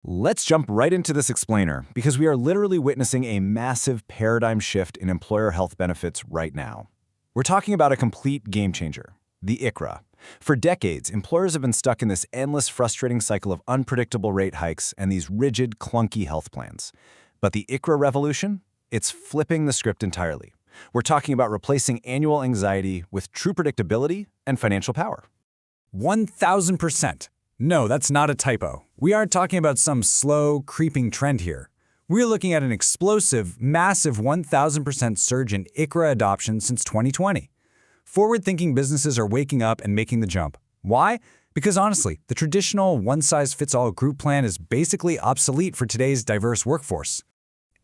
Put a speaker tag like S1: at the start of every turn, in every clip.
S1: Let's jump right into this explainer because we are literally witnessing a massive paradigm shift in employer health benefits right now. We're talking about a complete game changer, the ICHRA. For decades, employers have been stuck in this endless, frustrating cycle of unpredictable rate hikes and these rigid, clunky health plans. But the ICHRA revolution? It's flipping the script entirely. We're talking about replacing annual anxiety with true predictability and financial power.
S2: 1,000%. No, that's not a typo. We aren't talking about some slow, creeping trend here. We're looking at an explosive, massive 1,000% surge in ICHRA adoption since 2020. Forward-thinking businesses are waking up and making the jump. Why? Because honestly, the traditional one-size-fits-all group plan is basically obsolete for today's diverse workforce.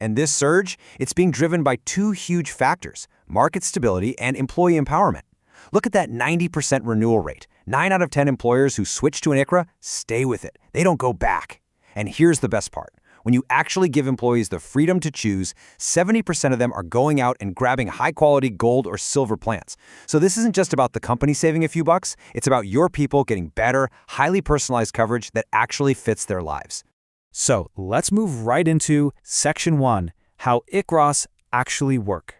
S3: And this surge, it's being driven by two huge factors: market stability and employee empowerment. Look at that 90% renewal rate. 9 out of 10 employers who switch to an ICHRA stay with it. They don't go back. And here's the best part. When you actually give employees the freedom to choose, 70% of them are going out and grabbing high-quality gold or silver plans. So this isn't just about the company saving a few bucks. It's about your people getting better, highly personalized coverage that actually fits their lives.
S4: So let's move right into Section 1, how ICHRAs actually work.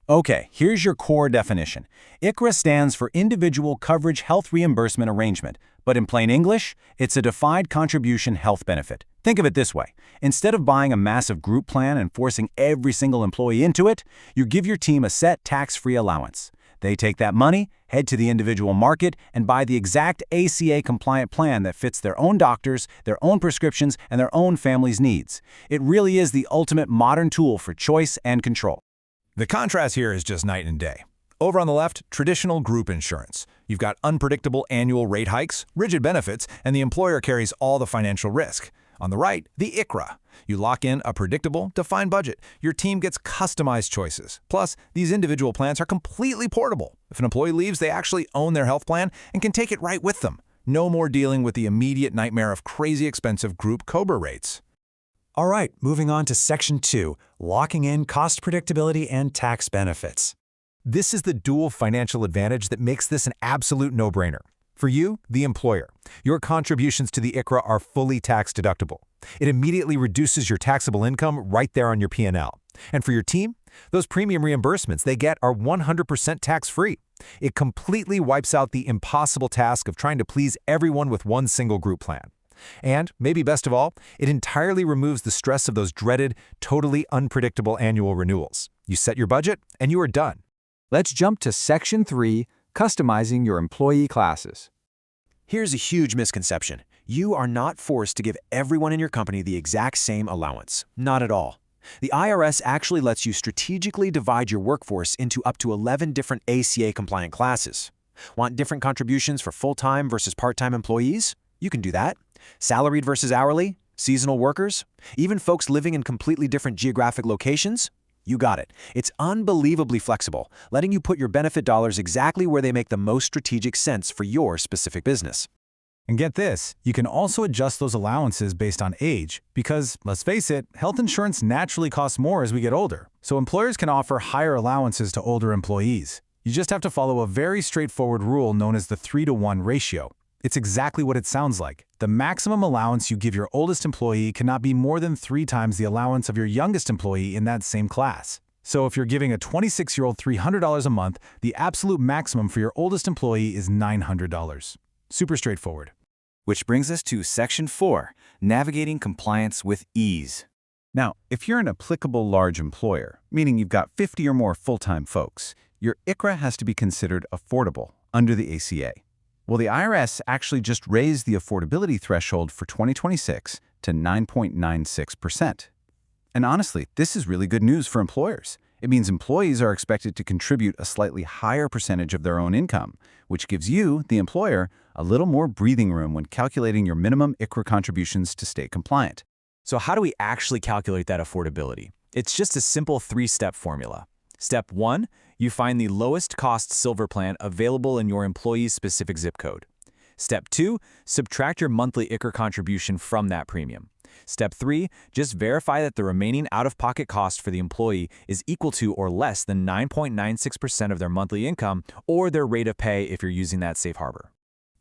S1: Okay, here's your core definition. ICHRA stands for Individual Coverage Health Reimbursement Arrangement, but in plain English, it's a defined contribution health benefit. Think of it this way. Instead of buying a massive group plan and forcing every single employee into it, you give your team a set tax-free allowance. They take that money, head to the individual market, and buy the exact ACA-compliant plan that fits their own doctors, their own prescriptions, and their own family's needs. It really is the ultimate modern tool for choice and control.
S5: The contrast here is just night and day. Over on the left, traditional group insurance. You've got unpredictable annual rate hikes, rigid benefits, and the employer carries all the financial risk. On the right, the ICHRA. You lock in a predictable, defined budget. Your team gets customized choices. Plus, these individual plans are completely portable. If an employee leaves, they actually own their health plan and can take it right with them. No more dealing with the immediate nightmare of crazy expensive group COBRA rates.
S2: All right, moving on to Section 2, locking in cost predictability and tax benefits.
S5: This is the dual financial advantage that makes this an absolute no-brainer. For you, the employer, your contributions to the ICHRA are fully tax-deductible. It immediately reduces your taxable income right there on your P&L. And for your team, those premium reimbursements they get are 100% tax-free. It completely wipes out the impossible task of trying to please everyone with one single group plan. And, maybe best of all, it entirely removes the stress of those dreaded, totally unpredictable annual renewals. You set your budget, and you are done.
S4: Let's jump to Section 3, customizing your employee classes.
S3: Here's a huge misconception. You are not forced to give everyone in your company the exact same allowance. Not at all. The IRS actually lets you strategically divide your workforce into up to 11 different ACA-compliant classes. Want different contributions for full-time versus part-time employees? You can do that. Salaried versus hourly, seasonal workers, even folks living in completely different geographic locations? You got it. It's unbelievably flexible, letting you put your benefit dollars exactly where they make the most strategic sense for your specific business.
S5: And get this, you can also adjust those allowances based on age because, let's face it, health insurance naturally costs more as we get older. So employers can offer higher allowances to older employees. You just have to follow a very straightforward rule known as the 3-to-1 ratio. It's exactly what it sounds like. The maximum allowance you give your oldest employee cannot be more than 3 times the allowance of your youngest employee in that same class. So if you're giving a 26-year-old $300 a month, the absolute maximum for your oldest employee is $900. Super straightforward.
S1: Which brings us to Section 4, navigating compliance with ease. Now, if you're an applicable large employer, meaning you've got 50 or more full-time folks, your ICHRA has to be considered affordable under the ACA. Well, the IRS actually just raised the affordability threshold for 2026 to 9.96%. And honestly, this is really good news for employers. It means employees are expected to contribute a slightly higher percentage of their own income, which gives you, the employer, a little more breathing room when calculating your minimum ICHRA contributions to stay compliant.
S6: So how do we actually calculate that affordability? It's just a simple 3-step formula. Step 1, you find the lowest cost silver plan available in your employee's specific zip code. Step 2, subtract your monthly ICHRA contribution from that premium. Step 3, just verify that the remaining out-of-pocket cost for the employee is equal to or less than 9.96% of their monthly income or their rate of pay if you're using that safe harbor.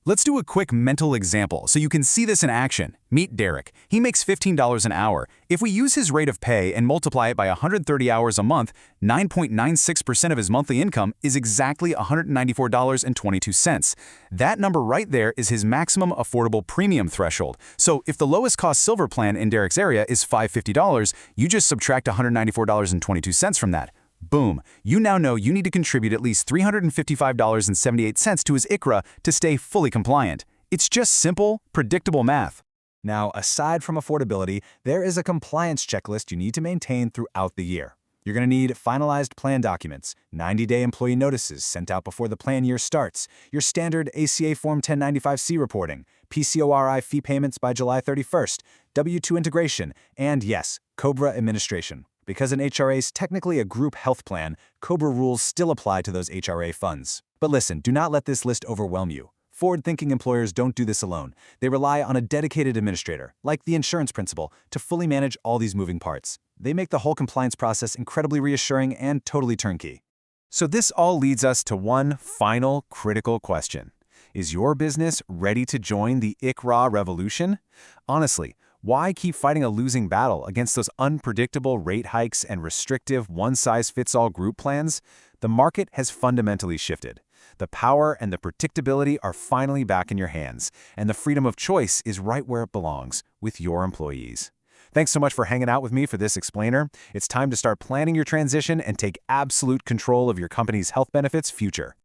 S1: Let's do a quick mental example so you can see this in action. Meet Derek. He makes $15 an hour. If we use his rate of pay and multiply it by 130 hours a month, 9.96% of his monthly income is exactly $194.22. That number right there is his maximum affordable premium threshold. So if the lowest cost silver plan in Derek's area is $550, you just subtract $194.22 from that. Boom, you now know you need to contribute at least $355.78 to his ICHRA to stay fully compliant. It's just simple, predictable math.
S3: Now, aside from affordability, there is a compliance checklist you need to maintain throughout the year. You're going to need finalized plan documents, 90-day employee notices sent out before the plan year starts, your standard ACA Form 1095-C reporting, PCORI fee payments by July 31st, W-2 integration, and yes, COBRA administration. Because an HRA is technically a group health plan, COBRA rules still apply to those HRA funds. But listen, do not let this list overwhelm you. Forward-thinking employers don't do this alone. They rely on a dedicated administrator, like the insurance principal, to fully manage all these moving parts. They make the whole compliance process incredibly reassuring and totally turnkey.
S1: So this all leads us to one final critical question. Is your business ready to join the ICHRA revolution? Honestly, why keep fighting a losing battle against those unpredictable rate hikes and restrictive one-size-fits-all group plans? The market has fundamentally shifted. The power and the predictability are finally back in your hands, and the freedom of choice is right where it belongs, with your employees. Thanks so much for hanging out with me for this explainer. It's time to start planning your transition and take absolute control of your company's health benefits future.